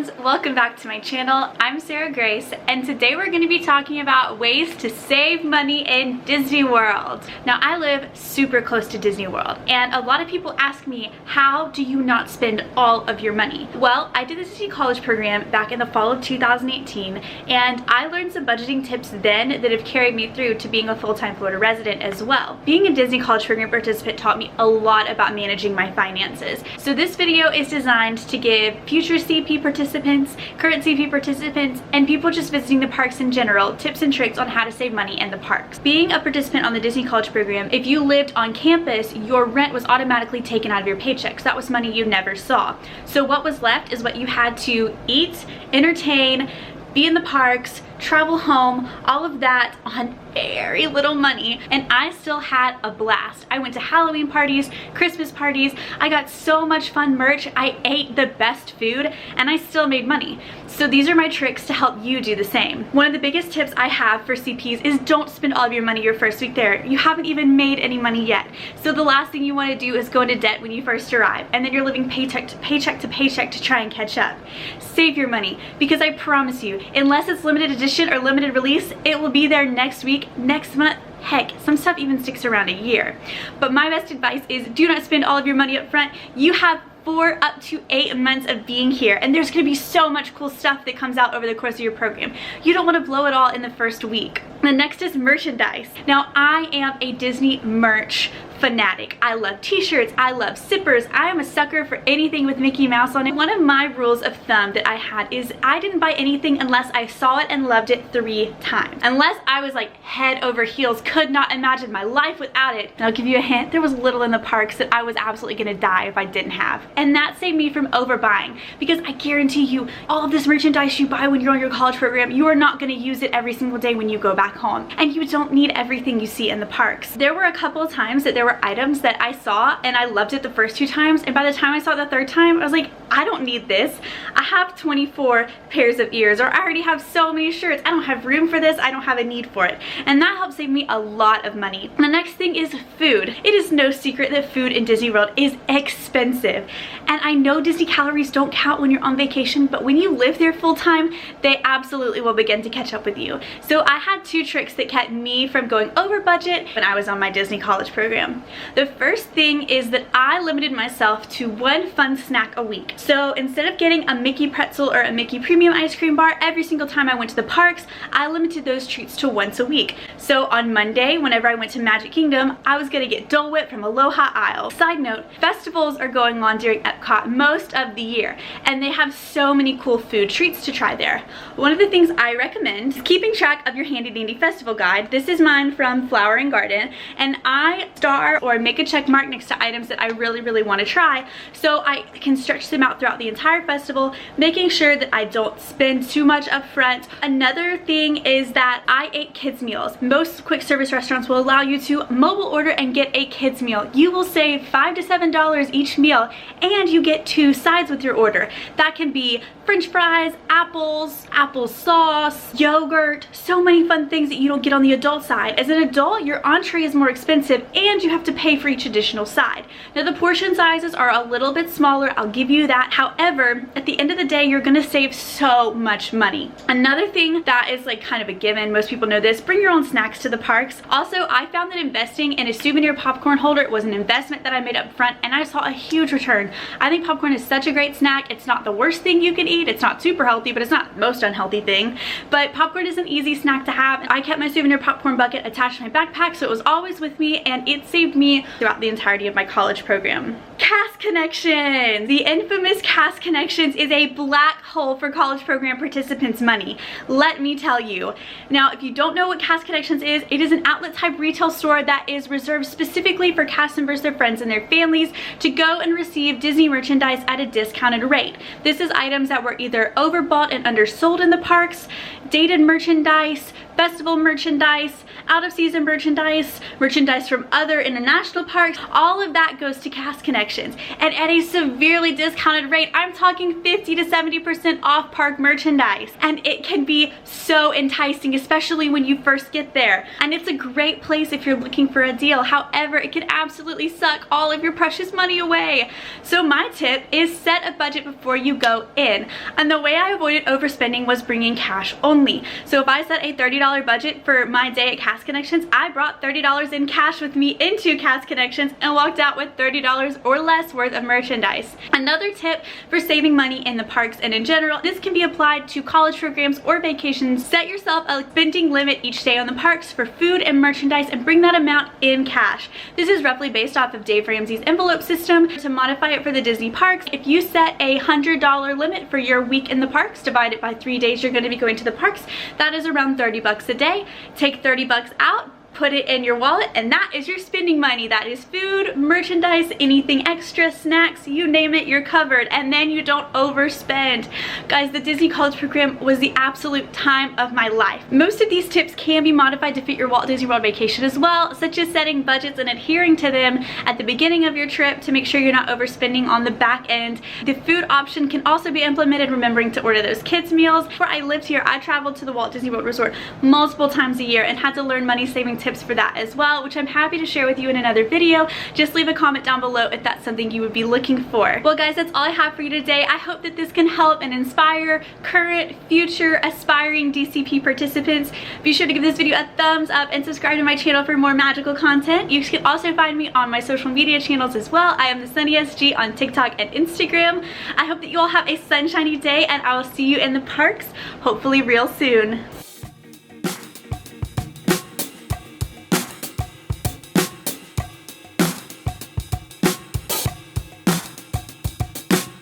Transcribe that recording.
friends, welcome back to my channel. I'm Sarah Grace, and today we're going to be talking about ways to save money in Disney World. Now, I live super close to Disney World, and a lot of people ask me, how do you not spend all of your money? Well, I did the Disney College program back in the fall of 2018, and I learned some budgeting tips then that have carried me through to being a full-time Florida resident as well. Being a Disney College program participant taught me a lot about managing my finances. So this video is designed to give future CP participants, current CP participants, and people just visiting the parks in general tips and tricks on how to save money in the parks. Being a participant on the Disney College program, if you lived on campus, your rent was automatically taken out of your paychecks. That was money you never saw. So what was left is what you had to eat, entertain, be in the parks, travel home, all of that on very little money, and I still had a blast. I went to Halloween parties, Christmas parties, I got so much fun merch, I ate the best food, and I still made money. So these are my tricks to help you do the same. One of the biggest tips I have for CPs is don't spend all of your money your first week there. You haven't even made any money yet. So the last thing you want to do is go into debt when you first arrive, and then you're living paycheck to paycheck to paycheck to try and catch up. Save your money, because I promise you, unless it's limited edition or limited release, it will be there next week, next month. Heck, some stuff even sticks around a year. But my best advice is do not spend all of your money up front. You have 4 up to 8 months of being here, and there's going to be so much cool stuff that comes out over the course of your program. You don't want to blow it all in the first week. The next is merchandise. Now, I am a Disney merch fanatic. I love t-shirts, I love zippers, I am a sucker for anything with Mickey Mouse on it. One of my rules of thumb that I had is I didn't buy anything unless I saw it and loved it 3 times. Unless I was like head over heels, could not imagine my life without it. And I'll give you a hint, there was little in the parks that I was absolutely gonna die if I didn't have. And that saved me from overbuying, because I guarantee you, all of this merchandise you buy when you're on your college program, you are not gonna use it every single day when you go back home. And you don't need everything you see in the parks. There were a couple of times that there were items that I saw and I loved it the first 2 times, and by the time I saw it the 3rd time, I was like, I don't need this. I have 24 pairs of ears, or I already have so many shirts. I don't have room for this. I don't have a need for it. And that helped save me a lot of money. The next thing is food. It is no secret that food in Disney World is expensive. And I know Disney calories don't count when you're on vacation, but when you live there full time, they absolutely will begin to catch up with you. So I had 2 tricks that kept me from going over budget when I was on my Disney College program. The first thing is that I limited myself to 1 fun snack a week. So instead of getting a Mickey pretzel or a Mickey premium ice cream bar every single time I went to the parks, I limited those treats to once a week. So on Monday, whenever I went to Magic Kingdom, I was gonna get Dole Whip from Aloha Isle. Side note, festivals are going on during Epcot most of the year, and they have so many cool food treats to try there. One of the things I recommend is keeping track of your handy dandy festival guide. This is mine from Flower and Garden, and I star or make a check mark next to items that I really want to try, so I can stretch them out throughout the entire festival, making sure that I don't spend too much up front. Another thing is that I ate kids meals. Most quick service restaurants will allow you to mobile order and get a kids meal. You will save $5 to $7 each meal, and you get 2 sides with your order. That can be French fries, apples, applesauce, yogurt, so many fun things that you don't get on the adult side. As an adult, your entree is more expensive and you have to pay for each additional side. Now, the portion sizes are a little bit smaller, I'll give you that. However, at the end of the day, you're gonna save so much money. Another thing that is like kind of a given, most people know this, bring your own snacks to the parks. Also, I found that investing in a souvenir popcorn holder was an investment that I made up front, and I saw a huge return. I think popcorn is such a great snack. It's not the worst thing you can eat. It's not super healthy, but it's not the most unhealthy thing. But popcorn is an easy snack to have. I kept my souvenir popcorn bucket attached to my backpack, so it was always with me, and it saved me throughout the entirety of my college program. Cast Connections! The infamous Cast Connections is a black hole for college program participants' money. Let me tell you. Now, if you don't know what Cast Connections is, it is an outlet type retail store that is reserved specifically for cast members, their friends, and their families to go and receive Disney merchandise at a discounted rate. This is items that were either overbought and undersold in the parks, dated merchandise, festival merchandise, out of season merchandise, merchandise from other international parks. All of that goes to Cast Connections, and at a severely discounted rate. I'm talking 50 to 70% off park merchandise, and it can be so enticing, especially when you first get there. And it's a great place if you're looking for a deal. However, it can absolutely suck all of your precious money away. So my tip is set a budget before you go in. And the way I avoided overspending was bringing cash only. So if I set a $30 budget for my day at Cast Connections, I brought $30 in cash with me into Cast Connections and walked out with $30 or less worth of merchandise. Another tip for saving money in the parks and in general, this can be applied to college programs or vacations. Set yourself a spending limit each day on the parks for food and merchandise and bring that amount in cash. This is roughly based off of Dave Ramsey's envelope system. To modify it for the Disney parks, if you set a $100 limit for your week in the parks, divide it by 3 days you're going to be going to the parks, that is around 30 bucks a day. Take 30 bucks out, put it in your wallet, and that is your spending money. That is food, merchandise, anything extra, snacks, you name it, you're covered, and then you don't overspend. Guys, the Disney College program was the absolute time of my life. Most of these tips can be modified to fit your Walt Disney World vacation as well, such as setting budgets and adhering to them at the beginning of your trip to make sure you're not overspending on the back end. The food option can also be implemented, remembering to order those kids meals. Before I lived here, I traveled to the Walt Disney World Resort multiple times a year and had to learn money saving tips for that as well, which I'm happy to share with you in another video. Just leave a comment down below if that's something you would be looking for. Well guys, that's all I have for you today. I hope that this can help and inspire current, future, aspiring DCP participants. Be sure to give this video a thumbs up and subscribe to my channel for more magical content. You can also find me on my social media channels as well. I am the Sunny SG on TikTok and Instagram. I hope that you all have a sunshiny day, and I will see you in the parks hopefully real soon.